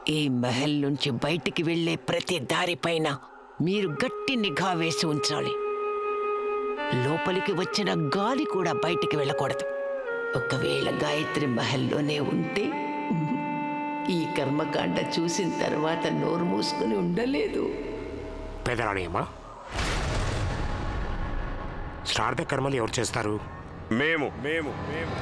ఈ మహల్ నుంచి బయటికి వెళ్లే ప్రతి దారిపైన మీరు గట్టి నిఘా వేసి ఉంచాలి. లోపలికి వచ్చిన గాలి కూడా బయటికి వెళ్ళకూడదు. ఒకవేళ గాయత్రి మహల్లోనే ఉంటే ఈ కర్మకాండ చూసిన తర్వాత నోరు మూసుకుని ఉండలేదు. పెదరాణి శ్రాద్ధ కర్మలు ఎవరు చేస్తారు? మేము మేము మేము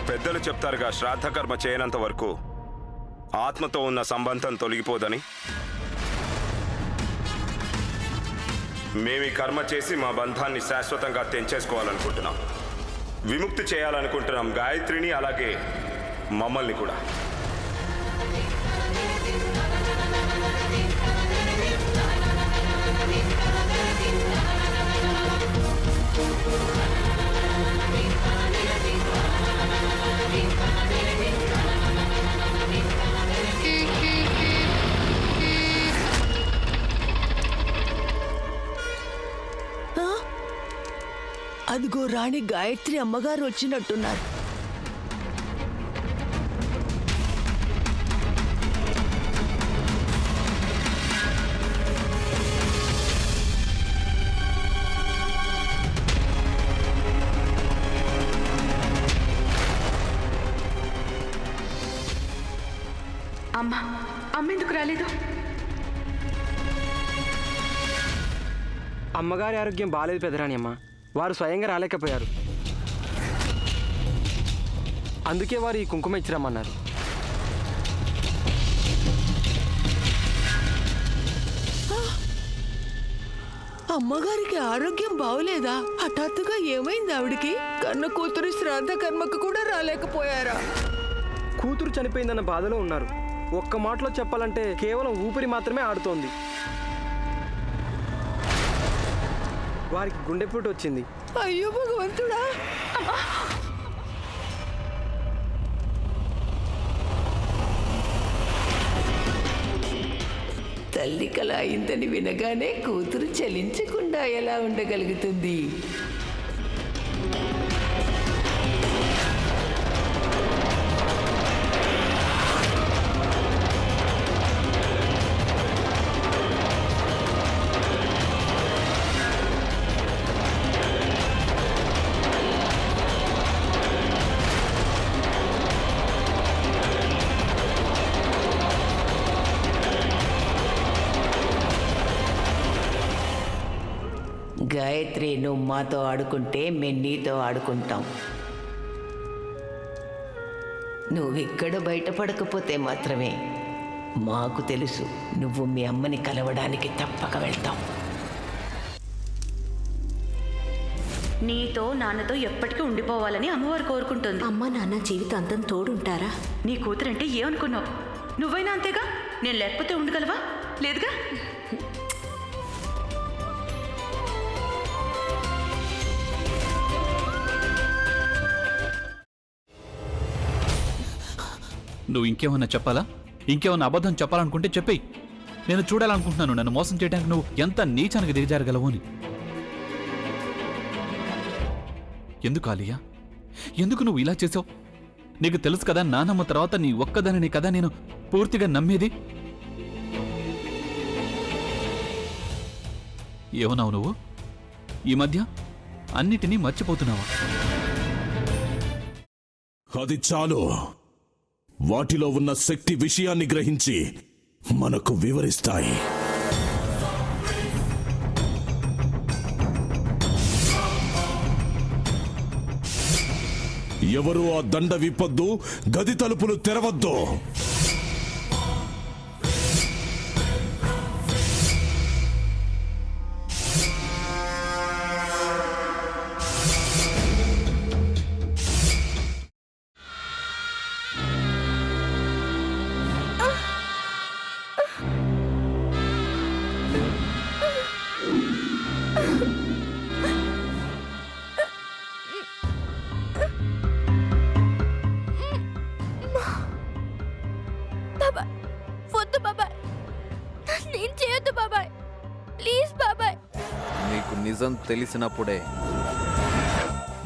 పెద్దలు చెప్తారుగా, శ్రాద్ధ కర్మ చేయనంత వరకు ఆత్మతో ఉన్న సంబంధం తొలగిపోదని. మేము ఈ కర్మ చేసి మా బంధాన్ని శాశ్వతంగా తెంచేసుకోవాలనుకుంటున్నాం. విముక్తి చేయాలనుకుంటున్నాం గాయత్రిని, అలాగే మమ్మల్ని కూడా. అదిగో రాణి గాయత్రి అమ్మగారు వచ్చినట్టున్నారు. అమ్మ ఎందుకు రాలేదు? అమ్మగారి ఆరోగ్యం బాలేదు పెదరాని అమ్మ. వారు స్వయంగా రాలేకపోయారు. అందుకే వారు ఈ కుంకుమ ఇచ్చిరమ్మన్నారు. అమ్మగారికి ఆరోగ్యం బాగోలేదా? హఠాత్తుగా ఏమైంది ఆవిడికి? కన్న కూతురు శ్రాద్ధ కర్మకు కూడా రాలేకపోయారా? కూతురు చనిపోయిందన్న బాధలో ఉన్నారు. ఒక్క మాటలో చెప్పాలంటే కేవలం ఊపిరి మాత్రమే ఆడుతోంది. వారికి గుండెపోటు వచ్చింది. అయ్యో భగవంతుడా! తల్లి కల అయిందని వినగానే కూతురు చలించకుండా ఎలా ఉండగలుగుతుంది? గాయత్రి, నువ్వు మాతో ఆడుకుంటే మేము నీతో ఆడుకుంటాం. నువ్విక్కడ బయటపడకపోతే మాత్రమే మాకు తెలుసు నువ్వు మీ అమ్మని కలవడానికి తప్పక వెళ్తావు. నీతో నాన్నతో ఎప్పటికీ ఉండిపోవాలని అమ్మవారు కోరుకుంటుంది. అమ్మ నాన్న జీవితాంతం తోడుంటారా? నీ కూతురంటే ఏమనుకున్నావు? నువ్వైనా అంతేగా. నేను లేకపోతే ఉండగలవా? లేదుగా. నువ్వు ఇంకేమన్నా చెప్పాలా? ఇంకేమన్నా అబద్ధం చెప్పాలనుకుంటే చెప్పేయి. నేను చూడాలనుకుంటున్నాను నన్ను మోసం చేయడానికి నువ్వు ఎంత నీచానికి దిగజారగలవు అని. ఎందుకు ఆలియా, ఎందుకు నువ్వు ఇలా చేసావు? నీకు తెలుసు కదా నానమ్మ తర్వాత నీ ఒక్కదానిని కదా నేను పూర్తిగా నమ్మేది. ఏమన్నావు నువ్వు? ఈ మధ్య అన్నిటినీ మర్చిపోతున్నావా? అది చాలు. వాటిలో ఉన్న శక్తి విషయాన్ని గ్రహించి మనకు వివరిస్తాయి. ఎవరు ఆ దండ విప్పొద్దు, గది తలుపులు తెరవద్దు. స్టీల్ చేయొద్దు బాబాయ్, ప్లీజ్ బాబాయ్. నీకు నిజం తెలిసినప్పుడే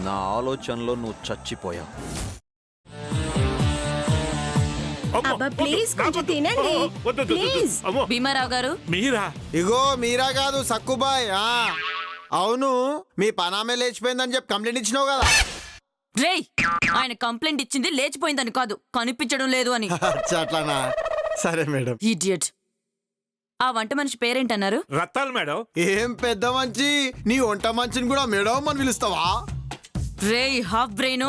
నా ఆలోచనలో నువ్వు చచ్చిపోయావు. అబ్బా ప్లీజ్ కొంచెం తినండి ప్లీజ్. భీమారావు గారు, మీరా? ఇగో మీరా కాదు సక్కుబాయ్. అవును, మీ పనామే లేచిపోయిందని చెప్పి కంప్లైంట్ ఇచ్చినావు కదా. రేయ్, ఆయన కంప్లైంట్ ఇచ్చింది లేచిపోయిందని కాదు, కనిపించడం లేదు అని. అట్లానా? సరే మేడం. ఇడియట్. ఆ వంట మనిషి పేరేంటన్నారు? రత్తాలు మేడం. ఏం పెద్ద మంచి, నీ వంట మంచిని కూడా మేడం అని పిలుస్తావా? రేయ్ హాఫ్ బ్రెయిన్,